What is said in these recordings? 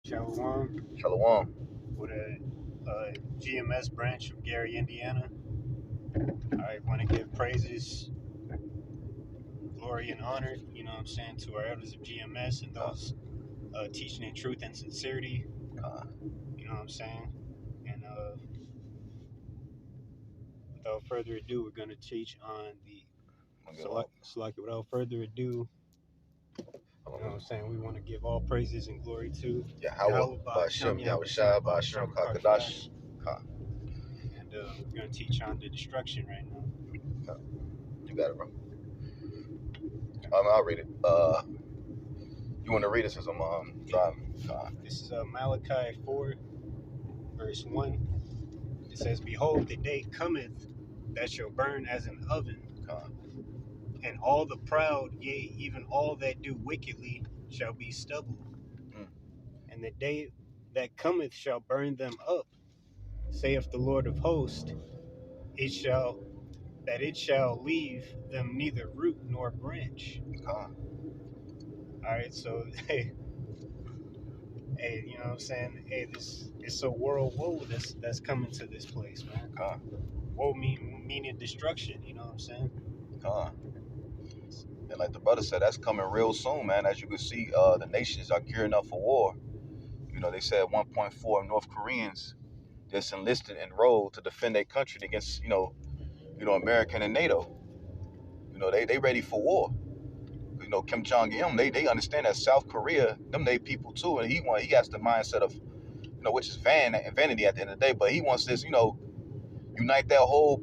Shalom, Shalom. with a GMS branch of Gary, Indiana. I want to give praises, glory, and honor, to our elders of GMS and those teaching in truth and sincerity, Uh, And without further ado, we're going to teach on the Salaki. Without further ado, we want to give all praises and glory to Yahweh, Yahweh Ba'ashem, Ba'ashem, Yahweh Yahweh Shai Shai, Ba'ashem, Ba'ashem, Rakakadash. Kakadash. And we're going to teach on the destruction right now. You got it, bro. I'll read it. You want to read it since I'm driving? This is Malachi 4, verse 1. It says, Behold, the day cometh that shall burn as an oven, and all the proud, yea, even all that do wickedly, shall be stubble. And the day that cometh shall burn them up, saith the Lord of hosts. It shall leave them neither root nor branch. All right, so hey, Hey, this it's a world woe that's coming to this place, man. Woe meaning destruction. You know what I'm saying? And like the brother said, that's coming real soon, man. As you can see, the nations are gearing up for war. They said 1.4 North Koreans just enlisted and enrolled to defend their country against, American and NATO. They ready for war. Kim Jong Un, they understand that South Korea, them they people too, and he has the mindset of, which is vanity at the end of the day, but he wants this, unite that whole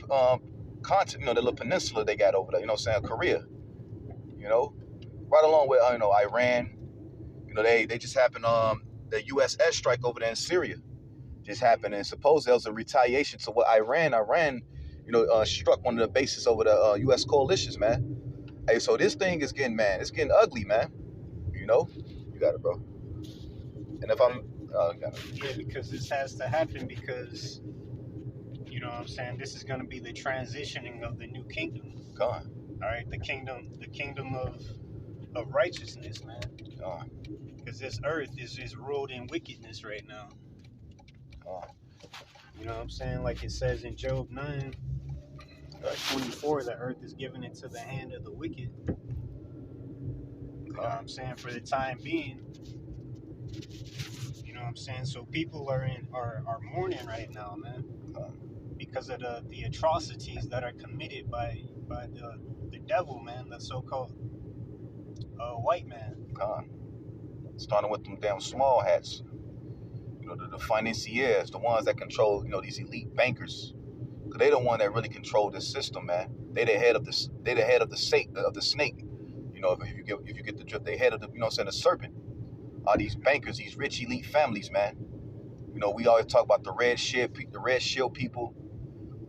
continent, the little peninsula they got over there, Korea, right along with Iran. They just happened the U.S. airstrike over there in Syria just happened, and supposedly it was a retaliation to what Iran struck one of the bases over the U.S. coalitions, man. Hey, so this thing is getting, man, it's getting ugly, man. You got it, bro. And if I'm, yeah, because this has to happen because this is going to be the transitioning of the new kingdom. All right, the kingdom of righteousness, man. Because this earth is ruled in wickedness right now. Like it says in Job 9, 24, the earth is given into the hand of the wicked. For the time being. So people are mourning right now, man, because of the atrocities that are committed by the devil, man, the so-called white man. Starting with them damn small hats, the financiers, the ones that control, these elite bankers, because they the one that really control this system, man. They the head of the snake. If you get the drift, they head of the the serpent. Are these bankers, these rich elite families, man? We always talk about the red shield people,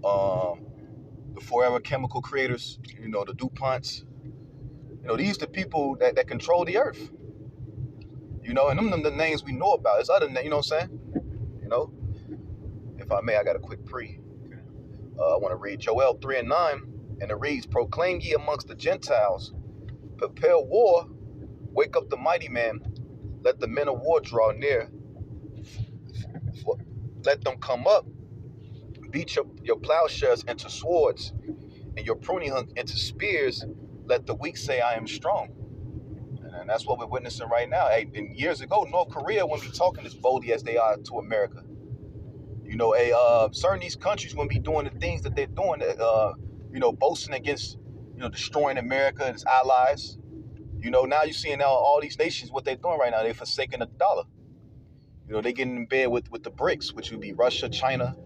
the forever chemical creators, the DuPonts. These the people that control the earth. And them the names we know about. It's other than, what I'm saying? If I may, I got a quick pre. I want to read Joel 3:9, and it reads, Proclaim ye amongst the Gentiles, prepare war, wake up the mighty man, let the men of war draw near, let them come up, beat your plowshares into swords, and your pruning hook into spears, let the weak say, I am strong. And that's what we're witnessing right now. Hey, and years ago, North Korea wouldn't be talking as boldly as they are to America. Certain these countries wouldn't be doing the things that they're doing, boasting against, destroying America and its allies. Now you're seeing all these nations, what they're doing right now, they're forsaking the dollar. They getting in bed with the BRICS, which would be Russia, China,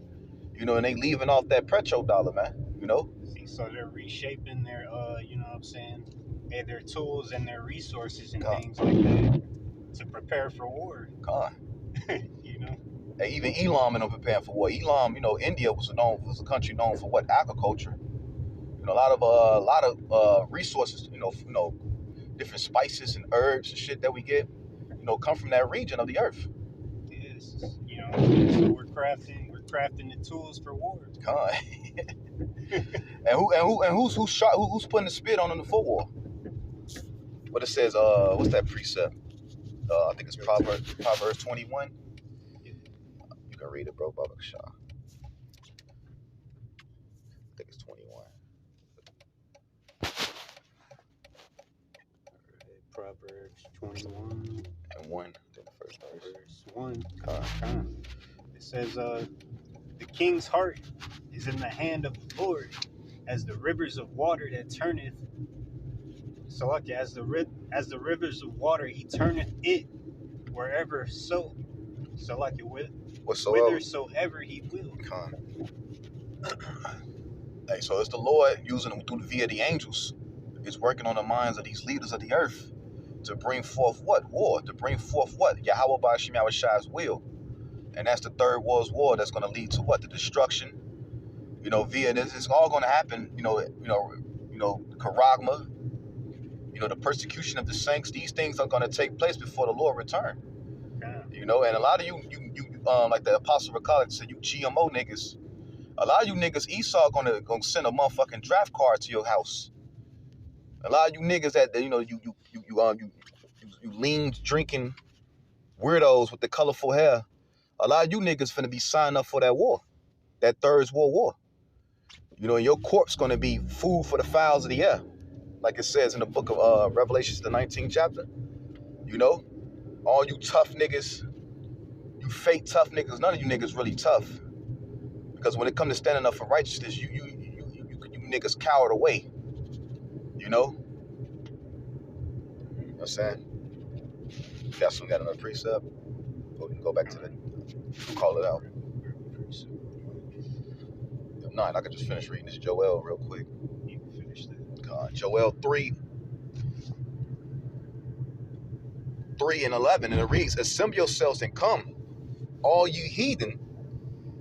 and they leaving off that petrodollar, man, So they're reshaping their, their tools and their resources and things like that to prepare for war. And even Elam and them preparing for war. Elam, India was a country known for what? Agriculture. A lot of resources, different spices and herbs and shit that we get, come from that region of the earth. Yes, so we're crafting the tools for war. And who's putting the spit on them for war? But it says, what's that precept? I think it's Proverbs 21. You can read it, bro. Baba Shah. I think it's 21. Proverbs 21 and 1. Then the first verse. verse 1. It says, the king's heart is in the hand of the Lord, as the rivers of water that turneth. So like as the rivers of water, he turneth it wherever so like it whithersoever he will. Hey, so it's the Lord using them via the angels. He's working on the minds of these leaders of the earth to bring forth what? War. To bring forth what? Yahweh Ba'ashim Yahushai's will. And that's the third world's war that's going to lead to what? The destruction. You know, via this, it's all going to happen. You know, Charagma. You know, the persecution of the saints. These things are going to take place before the Lord return. You know, and a lot of you like the Apostle Rakalik said, you GMO niggas. A lot of you niggas, Esau gonna send a motherfucking draft card to your house. A lot of you niggas that you know you lean drinking weirdos with the colorful hair. A lot of you niggas finna be signing up for that war, that third world war. You know, and your corpse gonna be food for the fowls of the air, like it says in the book of Revelations, the 19th chapter. You know, all you tough niggas, you fake tough niggas. None of you niggas really tough, because when it comes to standing up for righteousness, you niggas cowered away. You know? You know what I'm saying? Got another precept. We can go back to we'll call it out. If not, I could just finish reading this Joel real quick. You can finish that. Joel 3:11, and it reads, assemble yourselves and come, all you heathen,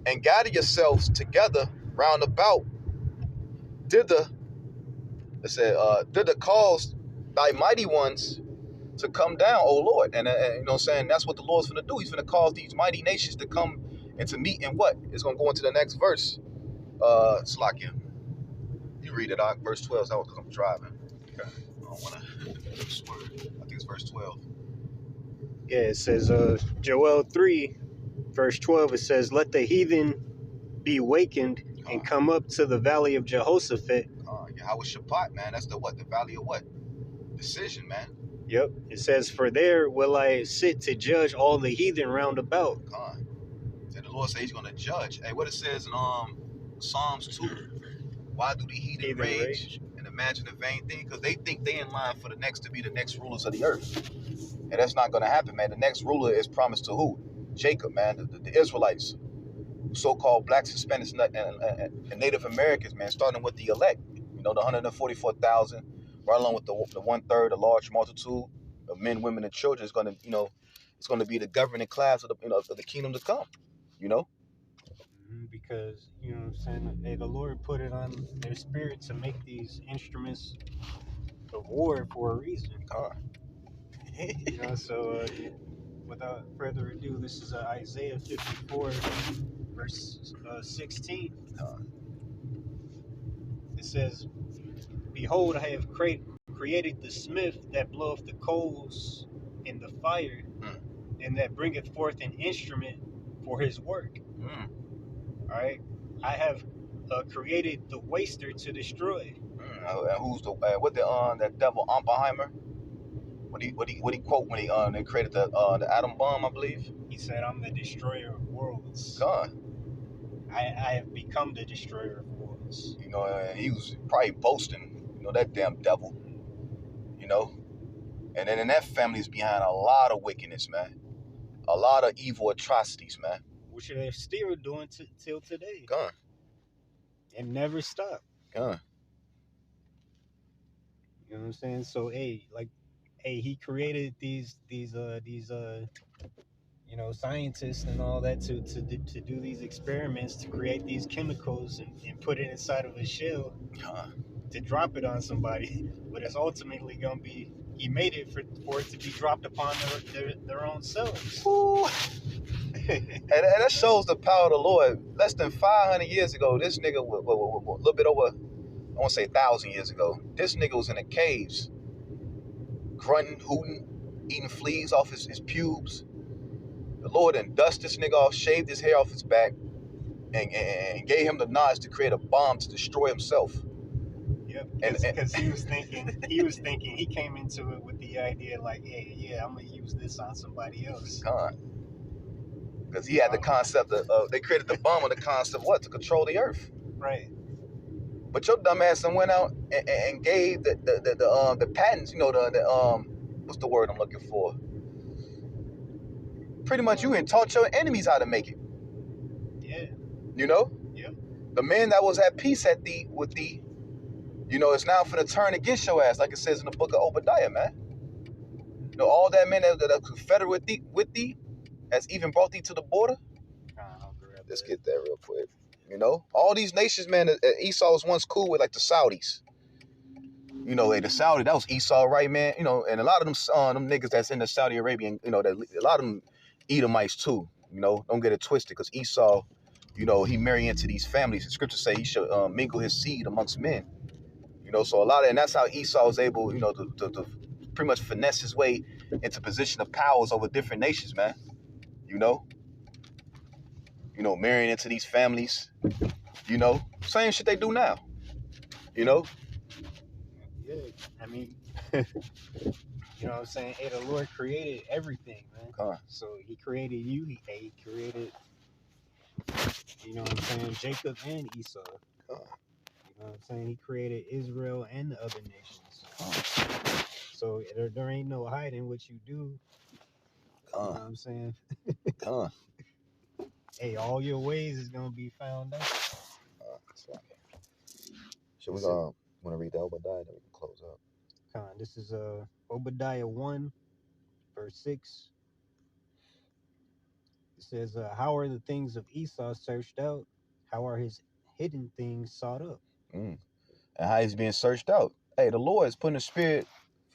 and gather yourselves together round about. Thither, it said, thither cause thy mighty ones to come down, O Lord. And you know what I'm saying? That's what the Lord's going to do. He's going to cause these mighty nations to come and to meet in what? It's going to go into the next verse. Slakia. You read it out. Verse 12. That was because I'm driving. Okay. I don't want to swear. I think it's verse 12. Yeah, it says, Joel 3, verse 12, it says, let the heathen be wakened and come up to the valley of Jehoshaphat. Yahweh Shabbat, man. That's the what? The valley of what? Decision, man. Yep. It says, for there will I sit to judge all the heathen round about. And the Lord says he's going to judge. Hey, what it says in Psalms 2, why do the heathen rage and imagine a vain thing? Because they think they in line for the next to be the next rulers of the earth. And that's not going to happen, man. The next ruler is promised to who? Jacob, man. The Israelites. So-called blacks, Hispanics, and Native Americans, man, starting with the elect. You know, the 144,000, right along with the 1/3, a large multitude of men, women, and children is going to, you know, it's going to be the governing class of the, you know, of the kingdom to come. You know, because you know what I'm saying. Hey, the Lord put it on their spirit to make these instruments of war for a reason. You know, so without further ado, this is Isaiah 54, verse 16. It says, behold, I have created the smith that bloweth the coals in the fire, and that bringeth forth an instrument for his work. All right, I have created the waster to destroy. And who's the that devil Oppenheimer? What he quote when they created the atom bomb? I believe he said, "I'm the destroyer of worlds." God, I have become the destroyer of worlds. You know, and he was probably boasting. You know, that damn devil. You know, and then that family's behind a lot of wickedness, man. A lot of evil atrocities, man. Which they're still doing till today. God. And never stop. God. You know what I'm saying? So, hey, he created these you know, scientists and all that to do these experiments, to create these chemicals and put it inside of a shell to drop it on somebody. But it's ultimately gonna be, he made it for it to be dropped upon their own selves. And that shows the power of the Lord. Less than 500 years ago, this nigga, a little bit over, I want to say 1,000 years ago, this nigga was in the caves, grunting, hooting, eating fleas off his pubes. The Lord then dust this nigga off, shaved his hair off his back, and gave him the knowledge to create a bomb to destroy himself. Yep, because he was thinking, he came into it with the idea like, hey, yeah, I'm gonna use this on somebody else. Because he had the concept of, they created the bomb on the concept of what? To control the earth. Right. But your dumb ass went out and gave the patents, you know, what's the word I'm looking for? Pretty much you and taught your enemies how to make it. Yeah. You know? Yep. The man that was at peace with thee, you know, it's now finna turn against your ass, like it says in the book of Obadiah, man. You know, all that men that are confederate with thee, has even brought thee to the border. Let's get that real quick. You know, all these nations, man, Esau was once cool with, like the Saudis. You know, the Saudi, that was Esau, right, man? You know, and a lot of them niggas that's in the Saudi Arabian, you know, a lot of them Edomites too. You know, don't get it twisted, because Esau, you know, he married into these families. The scriptures say he should mingle his seed amongst men. You know, so a lot of, and that's how Esau was able, you know, to pretty much finesse his way into position of powers over different nations, man. You know, marrying into these families. You know, same shit they do now. You know. Yeah, I mean, you know what I'm saying? Hey, the Lord created everything, man. So he created you. He created, you know what I'm saying, Jacob and Esau. You know what I'm saying? He created Israel and the other nations. So there ain't no hiding what you do. You know what I'm saying? Hey, all your ways is gonna be found out. So we want to read the Obadiah, then we can close up. This is Obadiah 1, verse 6. It says, how are the things of Esau searched out? How are his hidden things sought up? And how he's being searched out. Hey, the Lord is putting a spirit,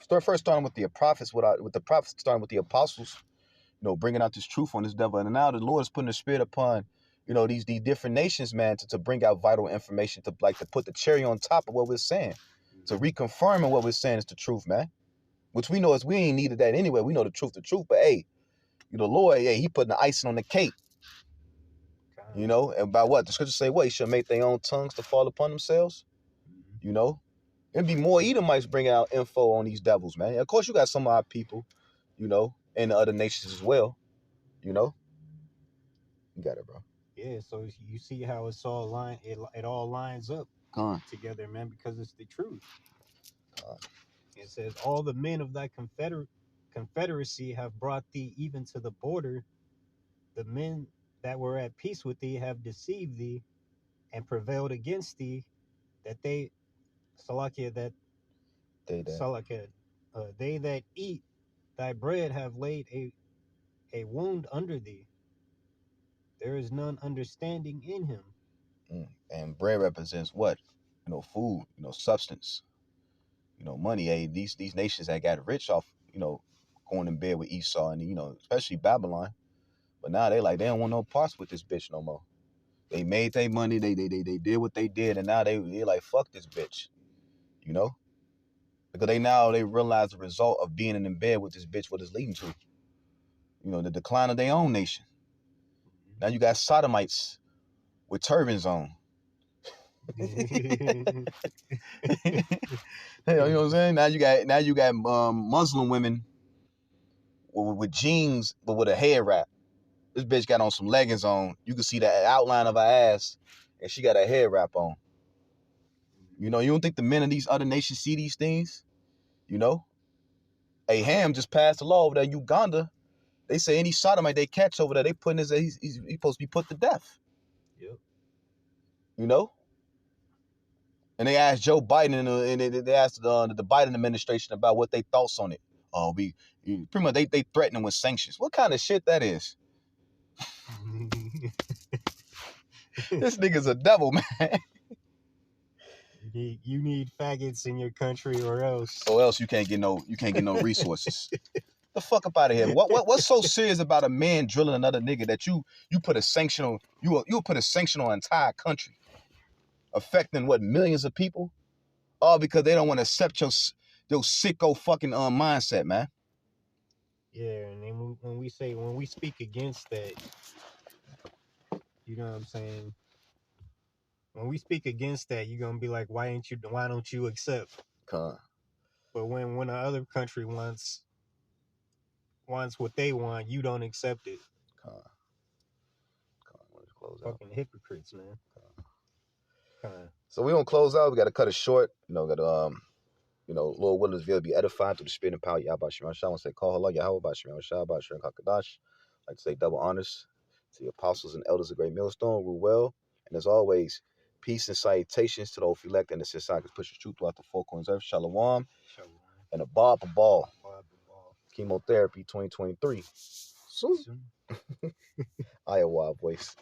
first starting with the prophets, with the prophets, starting with the apostles, you know, bringing out this truth on this devil. And now the Lord is putting a spirit upon, you know, these different nations, man, to bring out vital information, to put the cherry on top of what we're saying, to reconfirming what we're saying is the truth, man. Which we know is we ain't needed that anyway. We know the truth, but hey, you know, Lord, yeah, he putting the icing on the cake. You know, and by what? The scriptures say what? He should make their own tongues to fall upon themselves. You know? It'd be more Edomites bringing out info on these devils, man. Of course, you got some of our people, you know, and the other nations as well, you know? You got it, bro. Yeah, so you see how it's all it all lines up together, man, because it's the truth. It says, all the men of thy confederacy have brought thee even to the border. The men that were at peace with thee have deceived thee and prevailed against thee, that they, Salakia, they that eat thy bread have laid a wound under thee. There is none understanding in him. And bread represents what? You know, food, you know, substance, you know, money. Hey, these nations that got rich off, you know, going in bed with Esau and, you know, especially Babylon. But now they don't want no parts with this bitch no more. They made their money, they did what they did, and now they're like, fuck this bitch. You know? Because they realize the result of being in bed with this bitch, what it's leading to. You know, the decline of their own nation. Now you got sodomites with turbans on. You know what I'm saying? Now you got Muslim women with jeans but with a head wrap. This bitch got on some leggings on. You can see the outline of her ass, and she got a head wrap on. You know, you don't think the men of these other nations see these things? You know? Hey, Ham just passed a law over there in Uganda. They say any sodomite they catch over there, they putting he's supposed to be put to death. Yep. You know? And they asked Joe Biden and they asked the Biden administration about what they thoughts on it. Oh, pretty much they threatening with sanctions. What kind of shit that is? This nigga's a devil, man. You need faggots in your country, or else you can't get no resources. The fuck up out of here. What's so serious about a man drilling another nigga that you put a sanction on? You'll put a sanction on an entire country, affecting what, millions of people, all because they don't want to accept your sicko fucking mindset, man. Yeah, and then when we speak against that, you know what I'm saying? When we speak against that, you're gonna be like, why don't you accept? Con. But when the other country wants what they want, you don't accept it. Con. Let's close out. Fucking hypocrites, man. So we gonna close out. We gotta cut it short. Got Lord Willis will be edified through the spirit and power. Yahba Shemar Shah. I want to say, call Allah, Yahweh, Shemar Shah, Shem Hakadash. Like to say double honors to the apostles and elders of Great Millstone. Rule well. And as always, peace and salutations to the oath elect and the Sisakis push the truth throughout the four corners of earth. Shalom. And a Bob Ball. Chemotherapy 2023. Soon. Iowa voice.